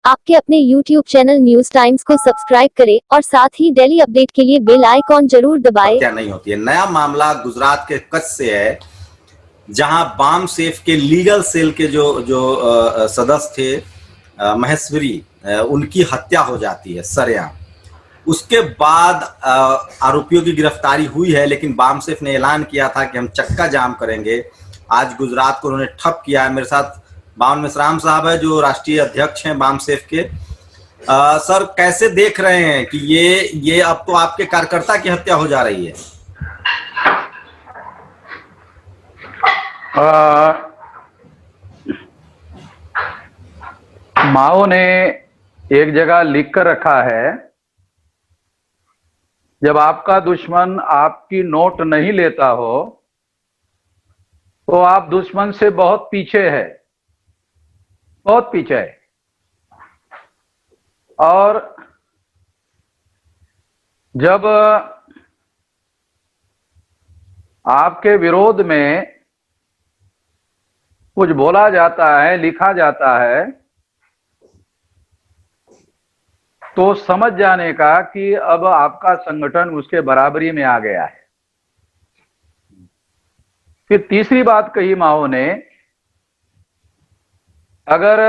आपके अपने YouTube channel news times को सब्सक्राइब करें और साथ ही डेली अपडेट के लिए बेल आइकॉन जरूर दबाएं। क्या नहीं होती है। नया मामला गुजरात के कच्छ से है, जहां बाम सेफ के लीगल सेल के जो सदस्य थे महेश्वरी, उनकी हत्या हो जाती है सरेआम। उसके बाद आरोपियों की गिरफ्तारी हुई है, लेकिन बाम सेफ ने ऐलान किया था कि हम चक्का जाम करेंगे। आज गुजरात को उन्होंने ठप किया है। मेरे साथ बावन मिश्राम साहब है, जो राष्ट्रीय अध्यक्ष हैं बाम सेफ के। सर, कैसे देख रहे हैं कि ये अब तो आपके कार्यकर्ता की हत्या हो जा रही है? माओ ने एक जगह लिख कर रखा है, जब आपका दुश्मन आपकी नोट नहीं लेता हो तो आप दुश्मन से बहुत पीछे है, बहुत पीछे है। और जब आपके विरोध में कुछ बोला जाता है, लिखा जाता है, तो समझ जाने का कि अब आपका संगठन उसके बराबरी में आ गया है। फिर तीसरी बात कही माओ ने, अगर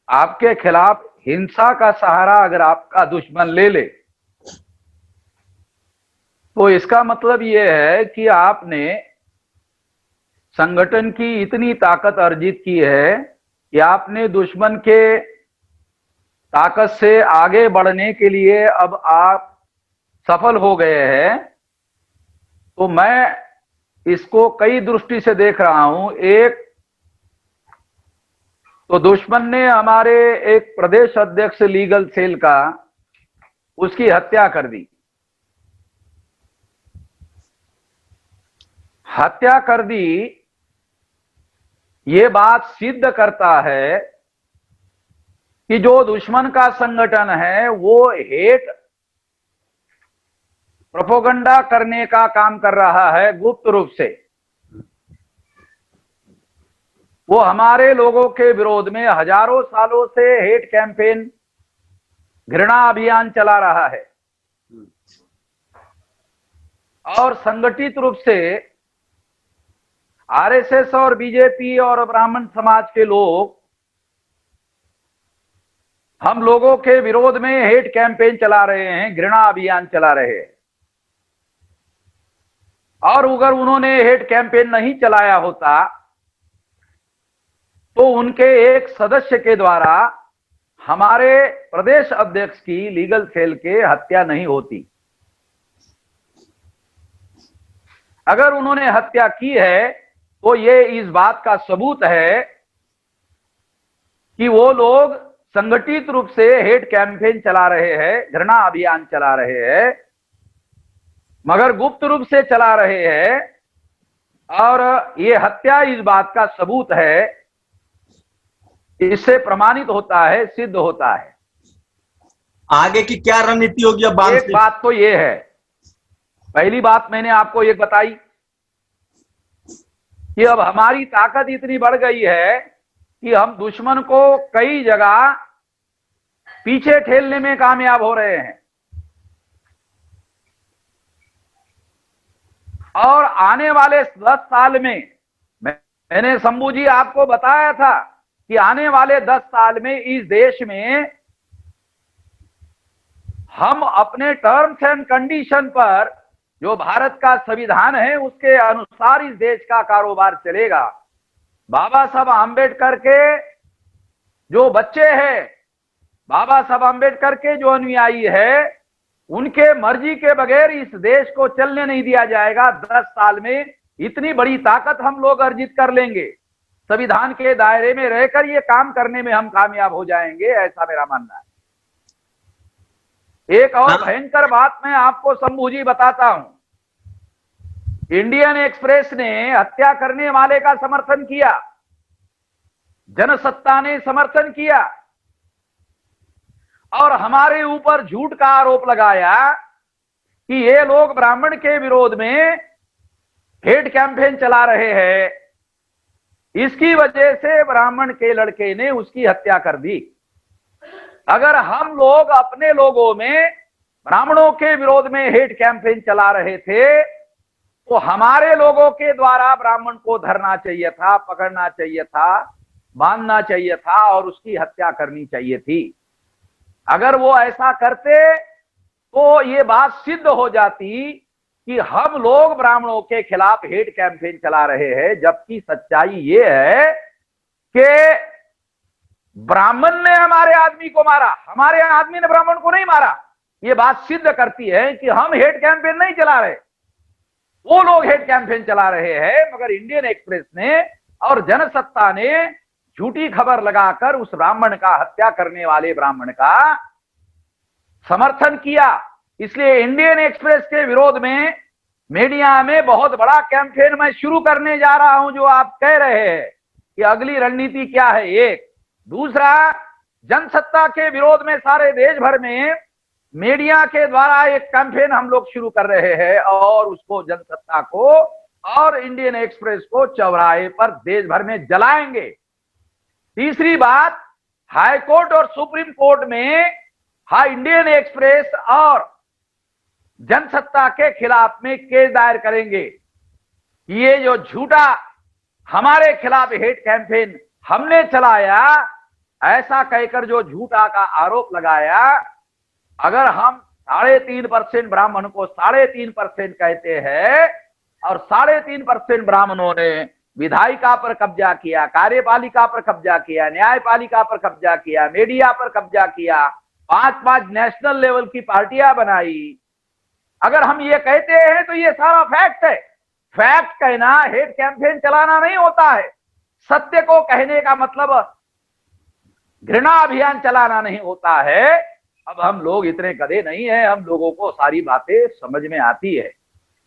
आपके खिलाफ हिंसा का सहारा अगर आपका दुश्मन ले ले तो इसका मतलब यह है कि आपने संगठन की इतनी ताकत अर्जित की है कि आपने दुश्मन के ताकत से आगे बढ़ने के लिए अब आप सफल हो गए हैं। तो मैं इसको कई दृष्टि से देख रहा हूं। एक तो दुश्मन ने हमारे एक प्रदेश अध्यक्ष लीगल सेल का, उसकी हत्या कर दी। हत्या कर दी, ये बात सिद्ध करता है कि जो दुश्मन का संगठन है वो हेट प्रोपोगंडा करने का काम कर रहा है गुप्त रूप से। वो हमारे लोगों के विरोध में हजारों सालों से हेट कैंपेन, घृणा अभियान चला रहा है। और संगठित रूप से आरएसएस और बीजेपी और ब्राह्मण समाज के लोग हम लोगों के विरोध में हेट कैंपेन चला रहे हैं, घृणा अभियान चला रहे हैं। और अगर उन्होंने हेट कैंपेन नहीं चलाया होता तो उनके एक सदस्य के द्वारा हमारे प्रदेश अध्यक्ष की लीगल सेल के हत्या नहीं होती। अगर उन्होंने हत्या की है तो ये इस बात का सबूत है कि वो लोग संगठित रूप से हेट कैंपेन चला रहे हैं, घृणा अभियान चला रहे हैं, मगर गुप्त रूप से चला रहे हैं। और ये हत्या इस बात का सबूत है, इससे प्रमाणित होता है, सिद्ध होता है। आगे की क्या रणनीति होगी? अब एक बात तो ये है, पहली बात मैंने आपको ये बताई कि अब हमारी ताकत इतनी बढ़ गई है कि हम दुश्मन को कई जगह पीछे ठेलने में कामयाब हो रहे हैं। और आने वाले 10 साल में, मैंने शंभू जी आपको बताया था कि आने वाले 10 साल में इस देश में हम अपने टर्म्स एंड कंडीशन पर, जो भारत का संविधान है उसके अनुसार इस देश का कारोबार चलेगा। बाबा साहब आंबेडकर के जो बच्चे हैं, बाबा साहब आंबेडकर के जो अनुयायी है, उनके मर्जी के बगैर इस देश को चलने नहीं दिया जाएगा। 10 साल में इतनी बड़ी ताकत हम लोग अर्जित कर लेंगे, संविधान के दायरे में रहकर ये काम करने में हम कामयाब हो जाएंगे, ऐसा मेरा मानना है। एक और भयंकर बात मैं आपको शंभू जी बताता हूं। इंडियन एक्सप्रेस ने हत्या करने वाले का समर्थन किया, जनसत्ता ने समर्थन किया और हमारे ऊपर झूठ का आरोप लगाया कि ये लोग ब्राह्मण के विरोध में हेट कैंपेन चला रहे हैं। इसकी वजह से ब्राह्मण के लड़के ने उसकी हत्या कर दी। अगर हम लोग अपने लोगों में ब्राह्मणों के विरोध में हेट कैंपेन चला रहे थे तो हमारे लोगों के द्वारा ब्राह्मण को धरना चाहिए था, पकड़ना चाहिए था, बांधना चाहिए था और उसकी हत्या करनी चाहिए थी। अगर वो ऐसा करते तो ये बात सिद्ध हो जाती कि हम लोग ब्राह्मणों के खिलाफ हेट कैंपेन चला रहे हैं, जबकि सच्चाई ये है कि ब्राह्मण ने हमारे आदमी को मारा, हमारे आदमी ने ब्राह्मण को नहीं मारा। ये बात सिद्ध करती है कि हम हेट कैंपेन नहीं चला रहे, वो लोग हेट कैंपेन चला रहे हैं। मगर इंडियन एक्सप्रेस ने और जनसत्ता ने झूठी खबर लगाकर उस ब्राह्मण का, हत्या करने वाले ब्राह्मण का समर्थन किया। इसलिए इंडियन एक्सप्रेस के विरोध में मीडिया में बहुत बड़ा कैंपेन मैं शुरू करने जा रहा हूं। जो आप कह रहे हैं कि अगली रणनीति क्या है, एक। दूसरा, जनसत्ता के विरोध में सारे देश भर में मीडिया के द्वारा एक कैंपेन हम लोग शुरू कर रहे हैं और उसको, जनसत्ता को और इंडियन एक्सप्रेस को चौराहे पर देश भर में जलाएंगे। तीसरी बात, हाई कोर्ट और सुप्रीम कोर्ट में इंडियन एक्सप्रेस और जनसत्ता के खिलाफ में केस दायर करेंगे। ये जो झूठा हमारे खिलाफ हेट कैंपेन हमने चलाया, ऐसा कहकर जो झूठा का आरोप लगाया, अगर हम 3.5% ब्राह्मण को 3.5% कहते हैं और 3.5% ब्राह्मणों ने विधायिका पर कब्जा किया, कार्यपालिका पर कब्जा किया, न्यायपालिका पर कब्जा किया, मीडिया पर कब्जा किया, 5 नेशनल लेवल की पार्टियां बनाई, अगर हम ये कहते हैं तो ये सारा फैक्ट है। फैक्ट कहना हेट कैंपेन चलाना नहीं होता है। सत्य को कहने का मतलब घृणा अभियान चलाना नहीं होता है। अब हम लोग इतने गधे नहीं हैं, हम लोगों को सारी बातें समझ में आती है।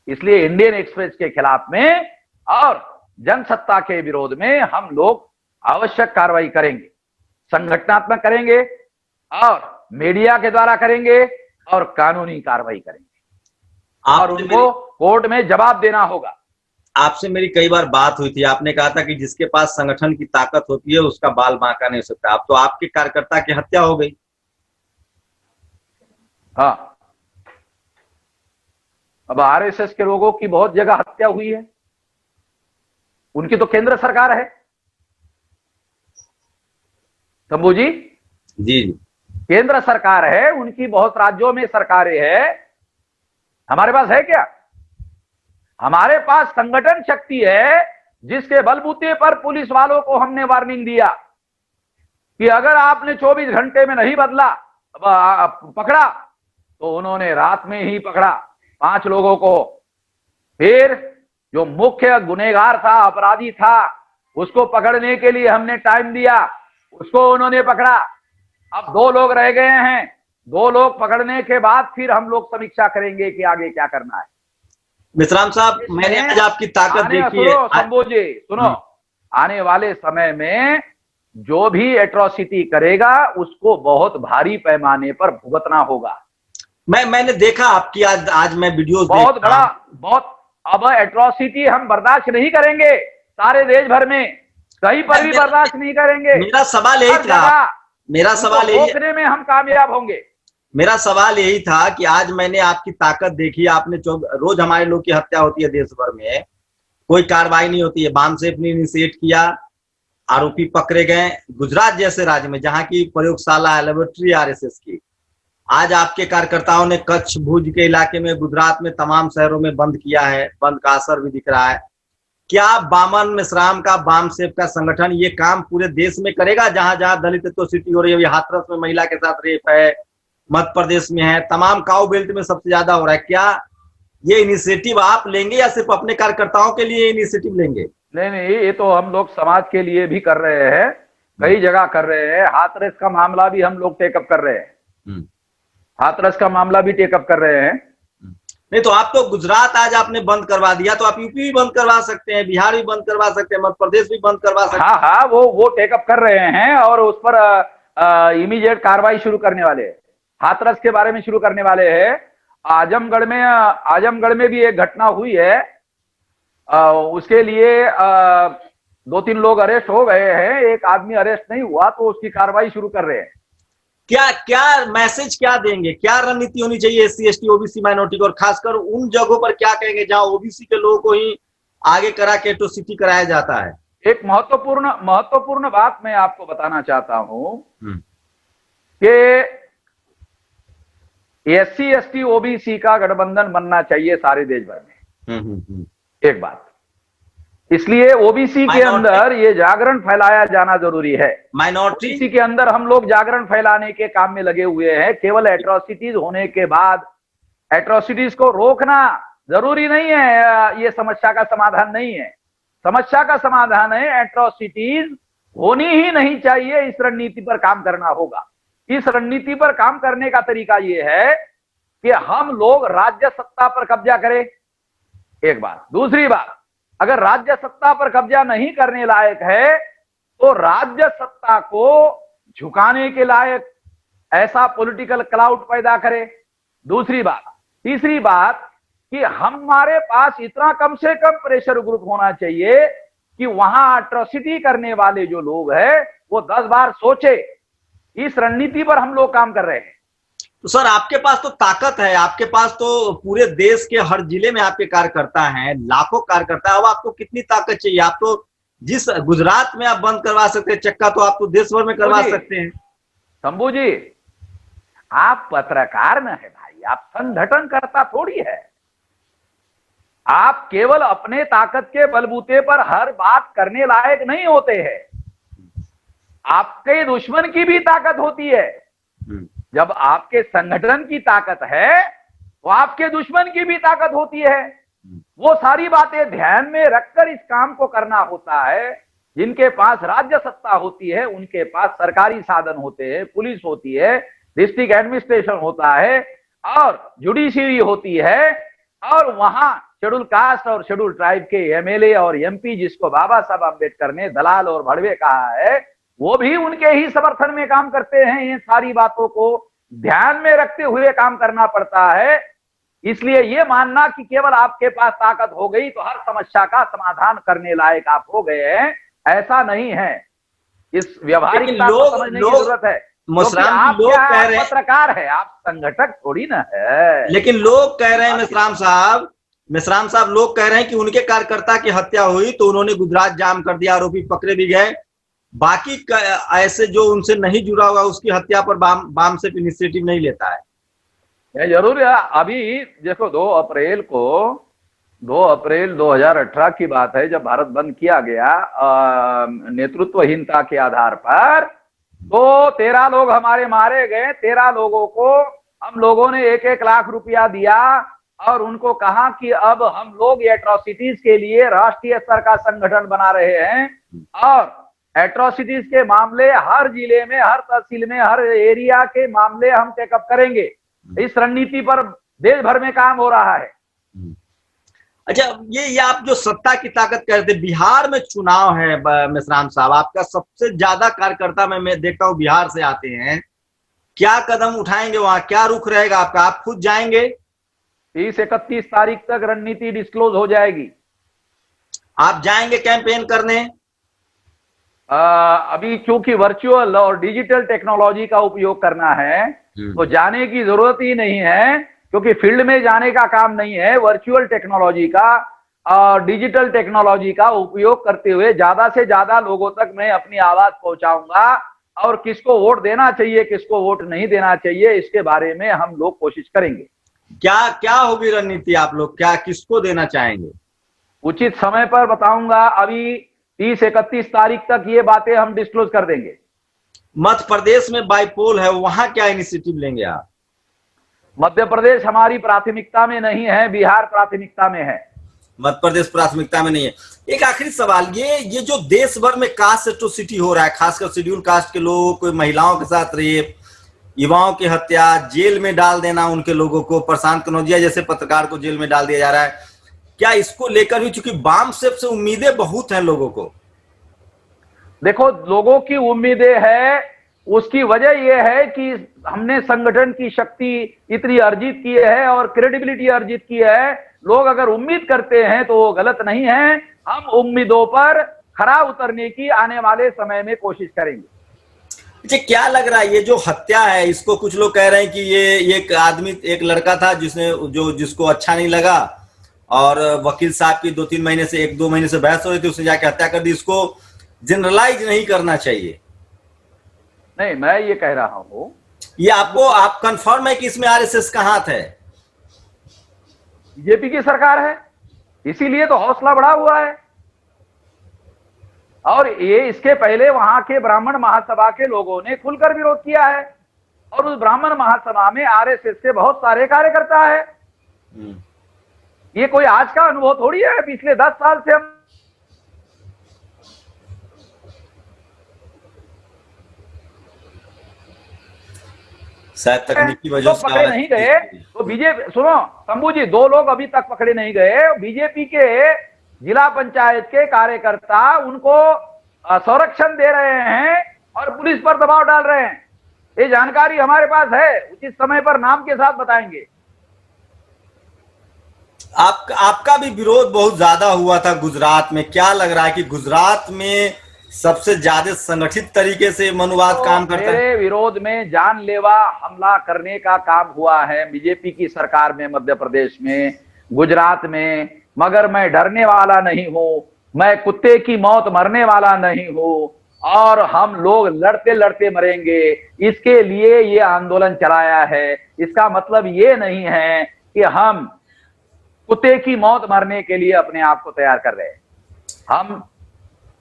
इसलिए इंडियन एक्सप्रेस के खिलाफ में और जनसत्ता के विरोध में हम लोग आवश्यक कार्रवाई करेंगे, संगठनात्मक करेंगे और मीडिया के द्वारा करेंगे और कानूनी कार्रवाई करेंगे और उनको कोर्ट में जवाब देना होगा। आपसे मेरी कई बार बात हुई थी, आपने कहा था कि जिसके पास संगठन की ताकत होती है उसका बाल बांका नहीं हो सकता। अब तो आपके कार्यकर्ता की हत्या हो गई। हाँ, अब आरएसएस के लोगों की बहुत जगह हत्या हुई है। उनकी तो केंद्र सरकार है, शंभू जी। जी, केंद्र सरकार है, उनकी बहुत राज्यों में सरकारें हैं। हमारे पास है क्या? हमारे पास संगठन शक्ति है जिसके बलबूते पर पुलिस वालों को हमने वार्निंग दिया कि अगर आपने 24 घंटे में नहीं बदला, पकड़ा, तो उन्होंने रात में ही पकड़ा 5 लोगों को। फिर जो मुख्य गुनहगार था, अपराधी था, उसको पकड़ने के लिए हमने टाइम दिया, उसको उन्होंने पकड़ा। अब 2 लोग रह गए हैं। 2 लोग पकड़ने के बाद फिर हम लोग समीक्षा करेंगे कि आगे क्या करना है। मिश्राम साहब, मैंने आज आपकी ताकत देखी है। शंभू जी सुनो, आने वाले समय में जो भी एट्रोसिटी करेगा उसको बहुत भारी पैमाने पर भुगतना होगा। मैंने देखा आपकी आज मैं वीडियोस बहुत बड़ा, बहुत। अब एट्रोसिटी हम बर्दाश्त नहीं करेंगे, सारे देश भर में कहीं पर भी बर्दाश्त नहीं करेंगे। मेरा सवाल यही था, मेरा सवाल यही, रोकने में हम कामयाब होंगे। मेरा सवाल यही था कि आज मैंने आपकी ताकत देखी। आपने रोज हमारे लोग की हत्या होती है देश भर में, कोई कार्रवाई नहीं होती है। बामसेफ ने इनिशिएट किया, आरोपी पकड़े गए। गुजरात जैसे राज्य में जहां की प्रयोगशाला है, लेबोरेटरी आरएसएस की, आज आपके कार्यकर्ताओं ने कच्छ भुज के इलाके में, गुजरात में तमाम शहरों में बंद किया है। बंद का असर भी दिख रहा है। क्या बामन मिश्राम का, बामसेफ का संगठन ये काम पूरे देश में करेगा? जहां जहां दलित एट्रोसिटी हो रही है, हाथरस में महिला के साथ रेप है, मध्य प्रदेश में है, तमाम काउ बेल्ट में सबसे ज्यादा हो रहा है, क्या ये इनिशिएटिव आप लेंगे या सिर्फ अपने कार्यकर्ताओं के लिए इनिशिएटिव लेंगे? नहीं नहीं, ये तो हम लोग समाज के लिए भी कर रहे हैं, कई जगह कर रहे हैं। हाथरस का मामला भी हम लोग टेकअप कर रहे हैं। हाथरस का मामला भी टेकअप कर रहे हैं। नहीं तो आप तो गुजरात आज आपने बंद करवा दिया, तो आप यूपी भी बंद करवा सकते हैं, बिहार भी बंद करवा सकते हैं, मध्य प्रदेश भी बंद करवा सकते हैं। हाँ, वो टेकअप कर रहे हैं और उस पर इमीडिएट कार्रवाई शुरू करने वाले हैं। हाथरस के बारे में शुरू करने वाले हैं। आजमगढ़ में भी एक घटना हुई है, उसके लिए 2-3 लोग अरेस्ट हो गए हैं। एक आदमी अरेस्ट नहीं हुआ तो उसकी कार्रवाई शुरू कर रहे हैं। क्या क्या मैसेज क्या देंगे, क्या रणनीति होनी चाहिए एससी एसटी ओबीसी माइनॉरिटी को, और खासकर उन जगहों पर क्या कहेंगे जहां ओबीसी के लोगों को ही आगे करा के एट्रोसिटी कराया जाता है? एक महत्वपूर्ण बात मैं आपको बताना चाहता हूं कि एससी एसटी ओबीसी का गठबंधन बनना चाहिए सारे देश भर में। एक बात, इसलिए ओबीसी के अंदर ये जागरण फैलाया जाना जरूरी है। माइनॉरिटी ओबीसी के अंदर हम लोग जागरण फैलाने के काम में लगे हुए हैं। केवल एट्रोसिटीज होने के बाद एट्रोसिटीज को रोकना जरूरी नहीं है, ये समस्या का समाधान नहीं है। समस्या का समाधान है एट्रोसिटीज होनी ही नहीं चाहिए, इस रणनीति पर काम करना होगा। इस रणनीति पर काम करने का तरीका यह है कि हम लोग राज्य सत्ता पर कब्जा करें, एक बात। दूसरी बात, अगर राज्य सत्ता पर कब्जा नहीं करने लायक है तो राज्य सत्ता को झुकाने के लायक ऐसा पॉलिटिकल क्लाउड पैदा करे। दूसरी बात, तीसरी बात कि हमारे पास इतना कम से कम प्रेशर ग्रुप होना चाहिए कि वहां अट्रोसिटी करने वाले जो लोग हैं वो 10 बार सोचे। इस रणनीति पर हम लोग काम कर रहे हैं। तो सर आपके पास तो ताकत है, आपके पास तो पूरे देश के हर जिले में आपके कार्यकर्ता हैं, लाखों कार्यकर्ता है। अब आपको कितनी ताकत चाहिए? आप तो जिस गुजरात में आप बंद करवा सकते हैं चक्का, तो आप तो देश भर में करवा सकते हैं। शंभू जी, आप पत्रकार न है भाई, आप संगठन करता थोड़ी है। आप केवल अपने ताकत के बलबूते पर हर बात करने लायक नहीं होते हैं। आपके दुश्मन की भी ताकत होती है। जब आपके संगठन की ताकत है तो आपके दुश्मन की भी ताकत होती है। वो सारी बातें ध्यान में रखकर इस काम को करना होता है। जिनके पास राज्य सत्ता होती है उनके पास सरकारी साधन होते हैं, पुलिस होती है, डिस्ट्रिक्ट एडमिनिस्ट्रेशन होता है और जुडिशरी होती है, और वहां शेड्यूल कास्ट और शेड्यूल ट्राइब के एमएलए और एमपी, जिसको बाबा साहब अम्बेडकर ने दलाल और भड़वे कहा है, वो भी उनके ही समर्थन में काम करते हैं। ये सारी बातों को ध्यान में रखते हुए काम करना पड़ता है। इसलिए ये मानना कि केवल आपके पास ताकत हो गई तो हर समस्या का समाधान करने लायक आप हो गए हैं, ऐसा नहीं है। इस व्यवहारिकता को समझने की जरूरत है। आप क्या है, पत्रकार है, आप संगठक थोड़ी ना है। लेकिन लोग कह रहे हैं मिश्राम साहब लोग कह रहे हैं कि उनके कार्यकर्ता की हत्या हुई तो उन्होंने गुजरात जाम कर दिया, आरोपी पकड़े भी गए, बाकी ऐसे जो उनसे नहीं जुड़ा हुआ उसकी हत्या पर बाम से इनिशिएटिव नहीं लेता है। जरूर है। अभी देखो 2 अप्रैल 2018 की बात है, जब भारत बंद किया गया नेतृत्वहीनता के आधार पर, तो 13 लोग हमारे मारे गए। 13 लोगों को हम लोगों ने 1-1 लाख रुपया दिया और उनको कहा कि अब हम लोग एट्रोसिटीज के लिए राष्ट्रीय स्तर का संगठन बना रहे हैं और एट्रोसिटीज के मामले हर जिले में, हर तहसील में, हर एरिया के मामले हम टेकअप करेंगे। इस रणनीति पर देश भर में काम हो रहा है। अच्छा, ये आप जो सत्ता की ताकत कहते हैं, बिहार में चुनाव है मिश्राम साहब, आपका सबसे ज्यादा कार्यकर्ता मैं देखता हूँ बिहार से आते हैं, क्या कदम उठाएंगे वहां, क्या रुख रहेगा आपका? आप खुद जाएंगे? 30-31 तारीख तक रणनीति डिस्क्लोज हो जाएगी। आप जाएंगे कैंपेन करने? अभी क्योंकि वर्चुअल और डिजिटल टेक्नोलॉजी का उपयोग करना है तो जाने की जरूरत ही नहीं है, क्योंकि फील्ड में जाने का काम नहीं है। वर्चुअल टेक्नोलॉजी का और डिजिटल टेक्नोलॉजी का उपयोग करते हुए ज्यादा से ज्यादा लोगों तक मैं अपनी आवाज पहुंचाऊंगा और किसको वोट देना चाहिए, किसको वोट नहीं देना चाहिए, इसके बारे में हम लोग कोशिश करेंगे। क्या क्या होगी रणनीति? आप लोग क्या किसको देना चाहेंगे? उचित समय पर बताऊंगा। अभी 30-31 तारीख तक ये बातें हम डिस्क्लोज कर देंगे। मध्य प्रदेश में बाइपोल है, वहां क्या इनिशिएटिव लेंगे आप? मध्य प्रदेश हमारी प्राथमिकता में नहीं है, बिहार प्राथमिकता में है। मध्य प्रदेश प्राथमिकता में नहीं है। एक आखिरी सवाल, ये जो देश भर में कास्ट एट्रोसिटी हो रहा है, खासकर शेड्यूल कास्ट के लोगों को, महिलाओं के साथ रेप, युवाओं की हत्या, जेल में डाल देना उनके लोगों को, प्रशांत कनौजिया जैसे पत्रकार को जेल में डाल दिया जा रहा है, क्या इसको लेकर भी, चूंकि बाम सेफ से उम्मीदें बहुत हैं लोगों को? देखो, लोगों की उम्मीदें है, उसकी वजह यह है कि हमने संगठन की शक्ति इतनी अर्जित की है और क्रेडिबिलिटी अर्जित की है। लोग अगर उम्मीद करते हैं तो वो गलत नहीं है। हम उम्मीदों पर खरा उतरने की आने वाले समय में कोशिश करेंगे। अच्छा, क्या लग रहा है ये जो हत्या है, इसको कुछ लोग कह रहे हैं कि ये एक आदमी, एक लड़का था जिसको अच्छा नहीं लगा और वकील साहब की 2-3 महीने से 1-2 महीने से बहस हो रही थी, उसने जाके हत्या कर दी। इसको जनरलाइज नहीं करना चाहिए। नहीं, मैं ये कह रहा हूं, ये आप कंफर्म है कि इसमें आरएसएस का हाथ है? बीजेपी की सरकार है, इसीलिए तो हौसला बढ़ा हुआ है। और ये इसके पहले वहां के ब्राह्मण महासभा के लोगों ने खुलकर विरोध किया है और उस ब्राह्मण महासभा में आरएसएस के बहुत सारे कार्यकर्ता है। ये कोई आज का अनुभव थोड़ी है, पिछले 10 साल से हम शायद तकनीकी वजह से पकड़े नहीं गए। तो बीजेपी, सुनो शंभू जी, 2 लोग अभी तक पकड़े नहीं गए। बीजेपी के जिला पंचायत के कार्यकर्ता उनको संरक्षण दे रहे हैं और पुलिस पर दबाव डाल रहे हैं। ये जानकारी हमारे पास है, उचित समय पर नाम के साथ बताएंगे। आपका भी विरोध बहुत ज्यादा हुआ था गुजरात में। क्या लग रहा है कि गुजरात में सबसे ज्यादा संगठित तरीके से मनुवाद काम करता है? मेरे विरोध में जानलेवा हमला करने का काम हुआ है बीजेपी की सरकार में, मध्य प्रदेश में, गुजरात में। मगर मैं डरने वाला नहीं हूं, मैं कुत्ते की मौत मरने वाला नहीं हूं और हम लोग लड़ते लड़ते मरेंगे। इसके लिए ये आंदोलन चलाया है। इसका मतलब ये नहीं है कि हम कुत्ते की मौत मरने के लिए अपने आप को तैयार कर रहे हैं। हम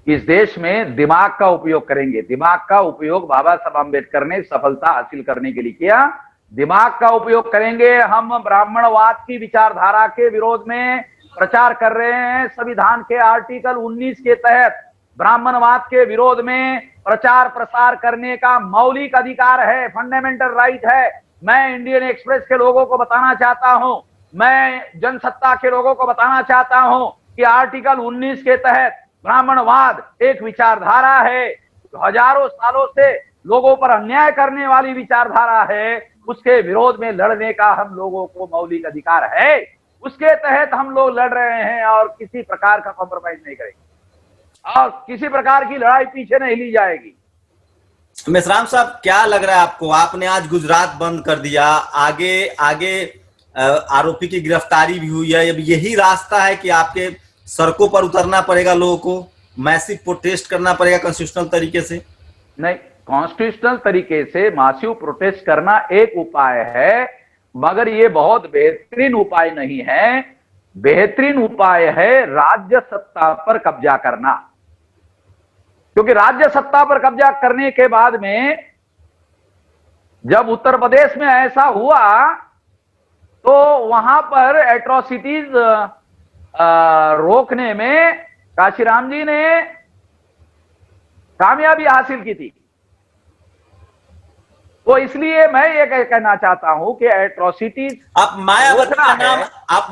इस देश में दिमाग का उपयोग करेंगे। दिमाग का उपयोग बाबा साहब आम्बेडकर ने सफलता हासिल करने के लिए किया। दिमाग का उपयोग करेंगे। हम ब्राह्मणवाद की विचारधारा के विरोध में प्रचार कर रहे हैं। संविधान के आर्टिकल 19 के तहत ब्राह्मणवाद के विरोध में प्रचार प्रसार करने का मौलिक अधिकार है, फंडामेंटल राइट है। मैं इंडियन एक्सप्रेस के लोगों को बताना चाहता हूं, मैं जनसत्ता के लोगों को बताना चाहता हूं कि आर्टिकल 19 के तहत ब्राह्मणवाद एक विचारधारा है, हजारों सालों से लोगों पर अन्याय करने वाली विचारधारा है। उसके विरोध में लड़ने का हम लोगों को मौलिक अधिकार है। उसके तहत हम लोग लड़ रहे हैं और किसी प्रकार का कॉम्प्रोमाइज नहीं करेंगे और किसी प्रकार की लड़ाई पीछे नहीं ली जाएगी। मेश्राम साहब, क्या लग रहा है आपको? आपने आज गुजरात बंद कर दिया, आगे आरोपी की गिरफ्तारी भी हुई है। अब यही रास्ता है कि आपके सड़कों पर उतरना पड़ेगा, लोगों को मैसिव प्रोटेस्ट करना पड़ेगा कॉन्स्टिट्यूशनल तरीके से? नहीं, कॉन्स्टिट्यूशनल तरीके से मासिव प्रोटेस्ट करना एक उपाय है, मगर ये बहुत बेहतरीन उपाय नहीं है। बेहतरीन उपाय है राज्य सत्ता पर कब्जा करना, क्योंकि राज्य सत्ता पर कब्जा करने के बाद में जब उत्तर प्रदेश में ऐसा हुआ तो वहां पर एट्रोसिटीज रोकने में काशीराम जी ने कामयाबी हासिल की थी। तो इसलिए मैं ये कहना चाहता हूं कि एट्रोसिटीज, आप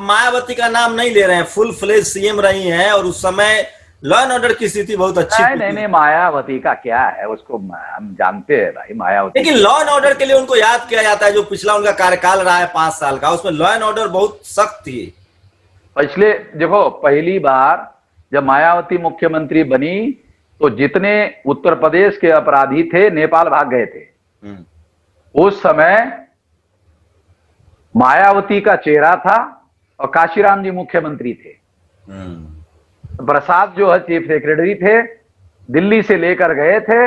मायावती का नाम नहीं ले रहे हैं। फुल फ्लेज सीएम रही हैं और उस समय लॉ एंड ऑर्डर की स्थिति बहुत अच्छी थी। नहीं, मायावती का क्या है, उसको हम जानते हैं भाई, मायावती। लेकिन लॉ एंड ऑर्डर के लिए उनको याद किया जाता है। जो पिछला उनका कार्यकाल रहा है 5 साल का, उसमें लॉ एंड ऑर्डर बहुत सख्त थी। पिछले देखो, पहली बार जब मायावती मुख्यमंत्री बनी तो जितने उत्तर प्रदेश के अपराधी थे नेपाल भाग गए थे। उस समय मायावती का चेहरा था और काशीराम जी मुख्यमंत्री थे। प्रसाद जो है चीफ सेक्रेटरी थे, दिल्ली से लेकर गए थे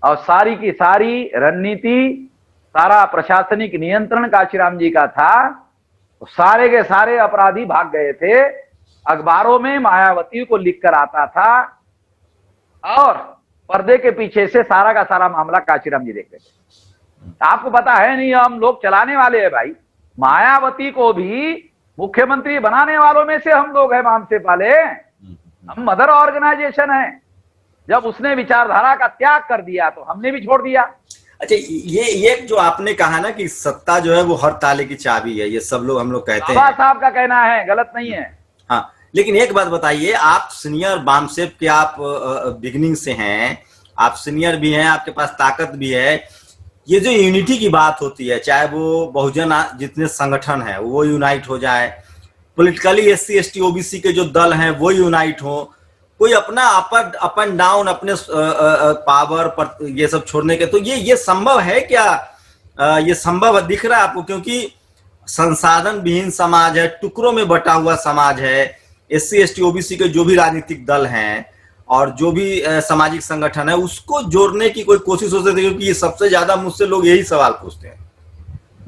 और सारी की सारी रणनीति, सारा प्रशासनिक नियंत्रण काशीराम जी का था। सारे के सारे अपराधी भाग गए थे। अखबारों में मायावती को लिखकर आता था और पर्दे के पीछे से सारा का सारा मामला काशीराम जी देखते थे। आपको पता है नहीं, हम लोग चलाने वाले हैं भाई। मायावती को भी मुख्यमंत्री बनाने वालों में से हम लोग हैं, मामसे पाले। हम मदर ऑर्गेनाइजेशन है। जब उसने विचारधारा का त्याग कर दिया तो हमने भी छोड़ दिया। अच्छा, ये जो आपने कहा ना कि सत्ता जो है वो हर ताले की चाबी है, ये सब लोग हम लोग कहते हैं। बाबा साहब का कहना है, गलत नहीं है। हाँ, लेकिन एक बात बताइए, आप सीनियर बामसेफ के आप बिगिनिंग से हैं, आप सीनियर भी हैं, आपके पास ताकत भी है। ये जो यूनिटी की बात होती है, चाहे वो बहुजन जितने संगठन है वो यूनाइट हो जाए, पॉलिटिकली SC ST OBC के जो दल हैं वो यूनाइट हो, कोई अपना अप एंड डाउन अपने पावर पर ये सब छोड़ने के, तो ये संभव है क्या? ये संभव दिख रहा है आपको? क्योंकि संसाधन विहीन समाज है, टुकड़ों में बटा हुआ समाज है, SC ST OBC के जो भी राजनीतिक दल हैं और जो भी सामाजिक संगठन है, उसको जोड़ने की कोई कोशिश हो सकती है? क्योंकि ये सबसे ज्यादा मुझसे लोग यही सवाल पूछते हैं।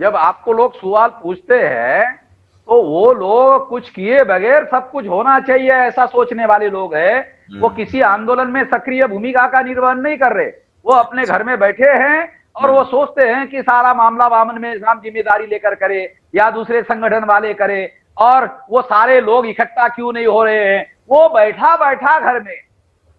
जब आपको लोग सवाल पूछते हैं तो वो लोग कुछ किए बगैर सब कुछ होना चाहिए ऐसा सोचने वाले लोग हैं। वो किसी आंदोलन में सक्रिय भूमिका का निर्वहन नहीं कर रहे, वो अपने घर में बैठे हैं और वो सोचते हैं कि सारा मामला वामन में हम जिम्मेदारी लेकर करे या दूसरे संगठन वाले करे, और वो सारे लोग इकट्ठा क्यों नहीं हो रहे हैं। वो बैठा बैठा घर में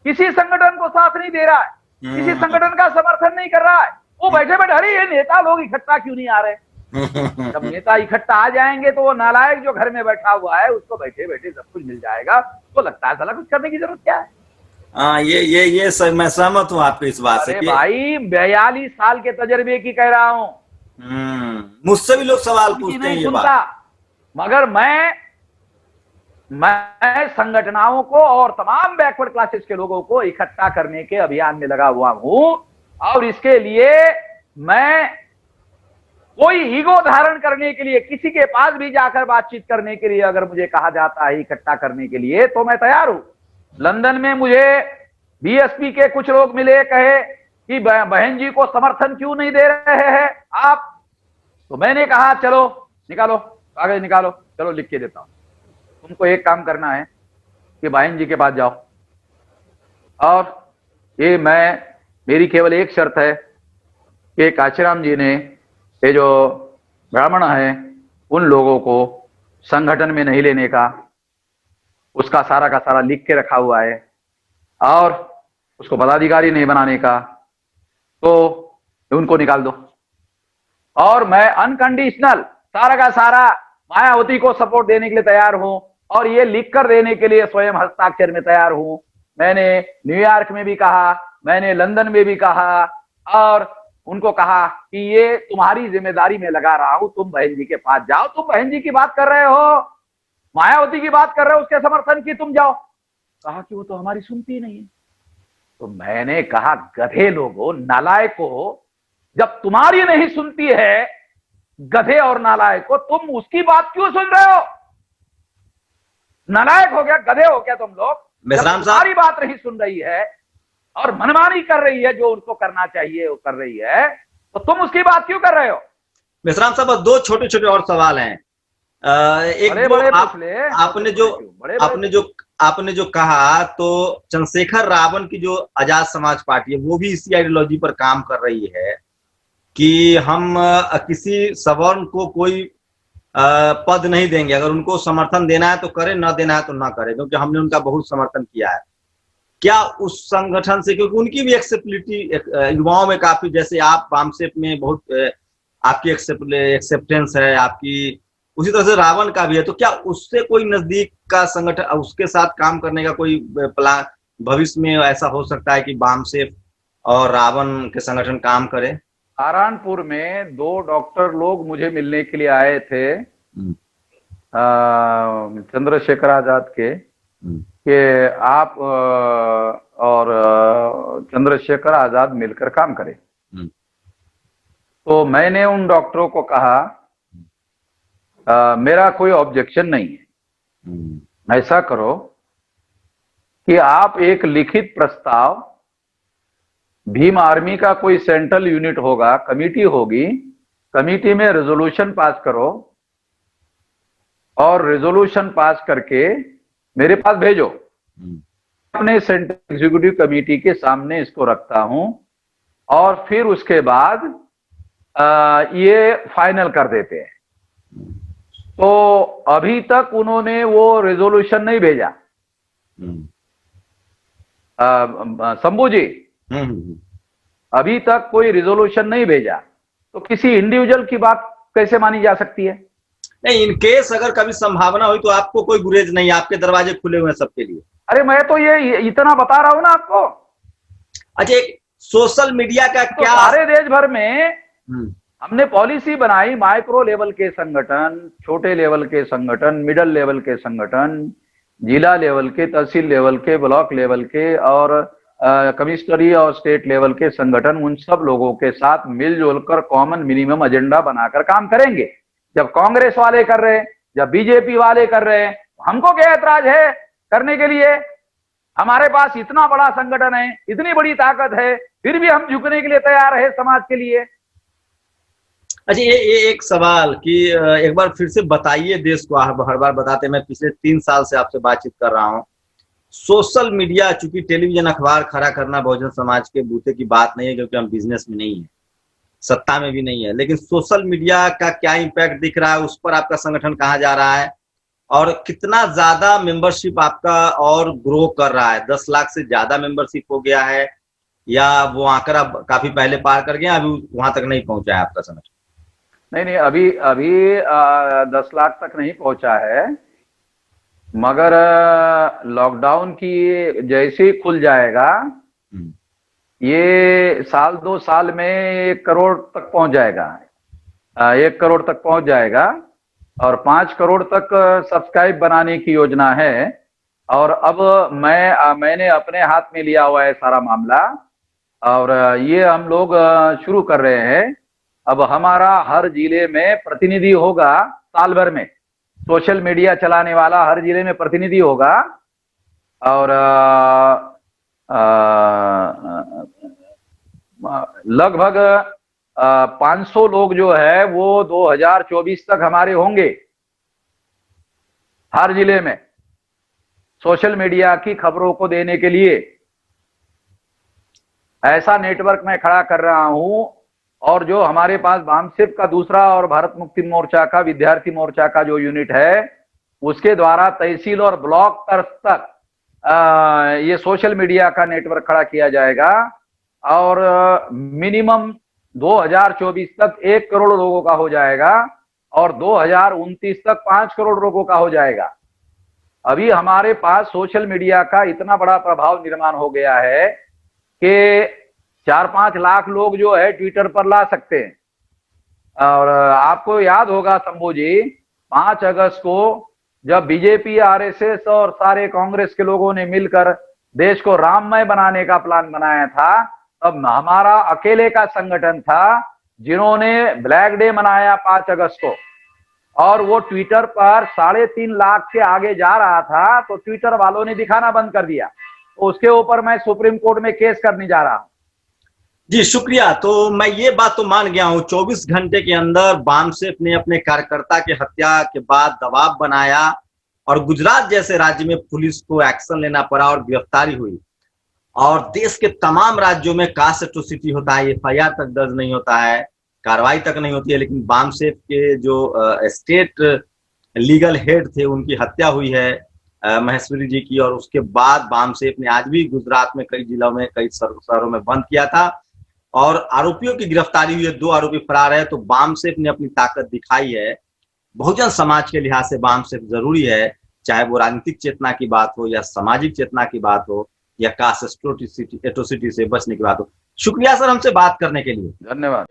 किसी संगठन को साथ नहीं दे रहा है, किसी संगठन का समर्थन नहीं कर रहा है। वो बैठे बैठे अरे ये नेता लोग इकट्ठा क्यों नहीं आ रहे। जब नेता इकट्ठा आ जाएंगे तो वो नालायक जो घर में बैठा हुआ है उसको बैठे बैठे सब कुछ मिल जाएगा, तो लगता है साला कुछ करने की जरूरत क्या है। हाँ, ये मैं सहमत हूँ आपकी इस बात से कि भाई 42 साल के तजर्बे की कह रहा हूँ। मुझसे भी लोग सवाल पूछते हैं ये बात, मगर मैं संगठनों को और तमाम बैकवर्ड क्लासेस के लोगों को इकट्ठा करने के अभियान में लगा हुआ हूं, और इसके लिए मैं कोई ईगो धारण करने के लिए किसी के पास भी जाकर बातचीत करने के लिए अगर मुझे कहा जाता है इकट्ठा करने के लिए तो मैं तैयार हूं। लंदन में मुझे BSP के कुछ लोग मिले, कहे कि बहन जी को समर्थन क्यों नहीं दे रहे हैं आप, तो मैंने कहा चलो निकालो कागज निकालो, चलो लिख के देता हूं। तुमको एक काम करना है कि बहन जी के पास जाओ, और ये मेरी केवल एक शर्त है कि काशीराम जी ने ये जो ब्राह्मण है उन लोगों को संगठन में नहीं लेने का, उसका सारा का सारा लिख के रखा हुआ है, और उसको पदाधिकारी नहीं बनाने का, तो उनको निकाल दो। और मैं अनकंडीशनल सारा का सारा मायावती को सपोर्ट देने के लिए तैयार हूं, और ये लिख कर देने के लिए स्वयं हस्ताक्षर में तैयार हूं। मैंने न्यूयॉर्क में भी कहा, मैंने लंदन में भी कहा, और उनको कहा कि ये तुम्हारी जिम्मेदारी में लगा रहा हूं, तुम बहन जी के पास जाओ। तुम बहन जी की बात कर रहे हो, मायावती की बात कर रहे हो, उसके समर्थन की, तुम जाओ। कहा कि वो तो हमारी सुनती नहीं है। तो मैंने कहा गधे लोगो, नालायको, जब तुम्हारी नहीं सुनती है गधे और नालायक को, तुम उसकी बात क्यों सुन रहे हो? नालायक हो गया, गधे हो गया तुम लोग। तुम्हारी बात नहीं सुन रही है और मनमानी कर रही है, जो उनको करना चाहिए वो कर रही है, तो तुम उसकी बात क्यों कर रहे हो? मेश्राम साहब, दो छोटे छोटे और सवाल हैं। एक बड़े आपने जो कहा, तो चंद्रशेखर रावण की जो आजाद समाज पार्टी है वो भी इसी आइडियोलॉजी पर काम कर रही है कि हम किसी सवर्ण को कोई पद नहीं देंगे, अगर उनको समर्थन देना है तो करें, ना देना है तो ना करें, क्योंकि हमने उनका बहुत समर्थन किया है। क्या उस संगठन से, क्योंकि उनकी भी एक्सेप्टिबिलिटी युवाओं में काफी, जैसे आप वामसेप में बहुत आपकी एक्सेप्टेंस है आपकी, उसी तरह से रावण का भी है, तो क्या उससे कोई नजदीक का संगठन, उसके साथ काम करने का कोई प्लान भविष्य में ऐसा हो सकता है कि वामसेप और रावण के संगठन काम करे? सहारनपुर में 2 डॉक्टर लोग मुझे मिलने के लिए आए थे, चंद्रशेखर आजाद के, कि आप और चंद्रशेखर आजाद मिलकर काम करें। तो मैंने उन डॉक्टरों को कहा मेरा कोई ऑब्जेक्शन नहीं है, ऐसा करो कि आप एक लिखित प्रस्ताव, भीम आर्मी का कोई सेंट्रल यूनिट होगा, कमेटी होगी, कमेटी में रेजोल्यूशन पास करो, और रेजोल्यूशन पास करके मेरे पास भेजो। अपने सेंट्रल एग्जीक्यूटिव कमेटी के सामने इसको रखता हूं, और फिर उसके बाद ये फाइनल कर देते हैं। तो अभी तक उन्होंने वो रेजोल्यूशन नहीं भेजा। शंभू जी, अभी तक कोई रिजोल्यूशन नहीं भेजा, तो किसी इंडिविजुअल की बात कैसे मानी जा सकती है? नहीं, इन केस अगर कभी संभावना हुई तो आपको कोई गुरेज नहीं, आपके दरवाजे खुले हुए हैं सबके लिए। अरे मैं तो ये इतना बता रहा हूं ना आपको। अच्छा, सोशल मीडिया का तो क्या? सारे देश भर में हमने पॉलिसी बनाई, माइक्रो लेवल के संगठन, छोटे लेवल के संगठन, मिडिल लेवल के संगठन, जिला लेवल के, तहसील लेवल के, ब्लॉक लेवल के और कमिश्नरी और स्टेट लेवल के संगठन उन सब लोगों के साथ मिलजुल कर कॉमन मिनिमम एजेंडा बनाकर काम करेंगे। जब कांग्रेस वाले कर रहे हैं, जब बीजेपी वाले कर रहे हैं, हमको क्या ऐतराज है करने के लिए? हमारे पास इतना बड़ा संगठन है, इतनी बड़ी ताकत है, फिर भी हम झुकने के लिए तैयार है समाज के लिए। अच्छा, ये एक सवाल कि एक बार फिर से बताइए देश को, आप हर बार बताते हैं, मैं पिछले 3 साल से आपसे बातचीत कर रहा हूँ। सोशल मीडिया, चूंकि टेलीविजन अखबार खड़ा करना बहुजन समाज के बूते की बात नहीं है, क्योंकि हम बिजनेस में नहीं है, सत्ता में भी नहीं है, लेकिन सोशल मीडिया का क्या इम्पैक्ट दिख रहा है, उस पर आपका संगठन कहाँ जा रहा है और कितना ज्यादा मेंबरशिप आपका और ग्रो कर रहा है? 10 लाख से ज्यादा मेंबरशिप हो गया है या वो आंकड़ा काफी पहले पार कर गया, अभी वहां तक नहीं पहुंचा है आपका संगठन? नहीं, अभी 10 लाख तक नहीं पहुंचा है, मगर लॉकडाउन की जैसे ही खुल जाएगा, ये साल 2 साल में 1 करोड़ तक पहुंच जाएगा। 1 करोड़ तक पहुंच जाएगा और 5 करोड़ तक सब्सक्राइब बनाने की योजना है। और अब मैंने अपने हाथ में लिया हुआ है सारा मामला और ये हम लोग शुरू कर रहे हैं। अब हमारा हर जिले में प्रतिनिधि होगा, साल भर में सोशल मीडिया चलाने वाला हर जिले में प्रतिनिधि होगा और लगभग 500 लोग जो है वो 2024 तक हमारे होंगे हर जिले में सोशल मीडिया की खबरों को देने के लिए। ऐसा नेटवर्क मैं खड़ा कर रहा हूं। और जो हमारे पास बामसेफ का दूसरा और भारत मुक्ति मोर्चा का, विद्यार्थी मोर्चा का जो यूनिट है, उसके द्वारा तहसील और ब्लॉक स्तर तक ये सोशल मीडिया का नेटवर्क खड़ा किया जाएगा और मिनिमम 2024 तक 1 करोड़ लोगों का हो जाएगा और 2029 तक 5 करोड़ लोगों का हो जाएगा। अभी हमारे पास सोशल मीडिया का इतना बड़ा प्रभाव निर्माण हो गया है कि 4-5 लाख लोग जो है ट्विटर पर ला सकते हैं। और आपको याद होगा शंभू जी, 5 अगस्त को जब बीजेपी, आरएसएस और सारे कांग्रेस के लोगों ने मिलकर देश को राममय बनाने का प्लान बनाया था, तब हमारा अकेले का संगठन था जिन्होंने ब्लैक डे मनाया 5 अगस्त को। और वो ट्विटर पर 3.5 लाख के आगे जा रहा था, तो ट्विटर वालों ने दिखाना बंद कर दिया। तो उसके ऊपर मैं सुप्रीम कोर्ट में केस करने जा रहा हूं। जी शुक्रिया। तो मैं ये बात तो मान गया हूं, 24 घंटे के अंदर बामसेफ ने अपने कार्यकर्ता की हत्या के बाद दबाव बनाया और गुजरात जैसे राज्य में पुलिस को एक्शन लेना पड़ा और गिरफ्तारी हुई। और देश के तमाम राज्यों में कास्ट एट्रोसिटी होता है, FIR तक दर्ज नहीं होता है, कार्रवाई तक नहीं होती है, लेकिन बामसेफ के जो स्टेट लीगल हेड थे उनकी हत्या हुई है महेश्वरी जी की। और उसके बाद बामसेफ ने आज भी गुजरात में कई जिलों में, कई शहरों में बंद किया था और आरोपियों की गिरफ्तारी हुई है, 2 आरोपी फरार है। तो बामसेफ ने अपनी ताकत दिखाई है। बहुजन समाज के लिहाज से बामसेफ जरूरी है, चाहे वो राजनीतिक चेतना की बात हो या सामाजिक चेतना की बात हो या कास्ट एट्रोसिटी से बचने की बात हो। शुक्रिया सर हमसे बात करने के लिए। धन्यवाद।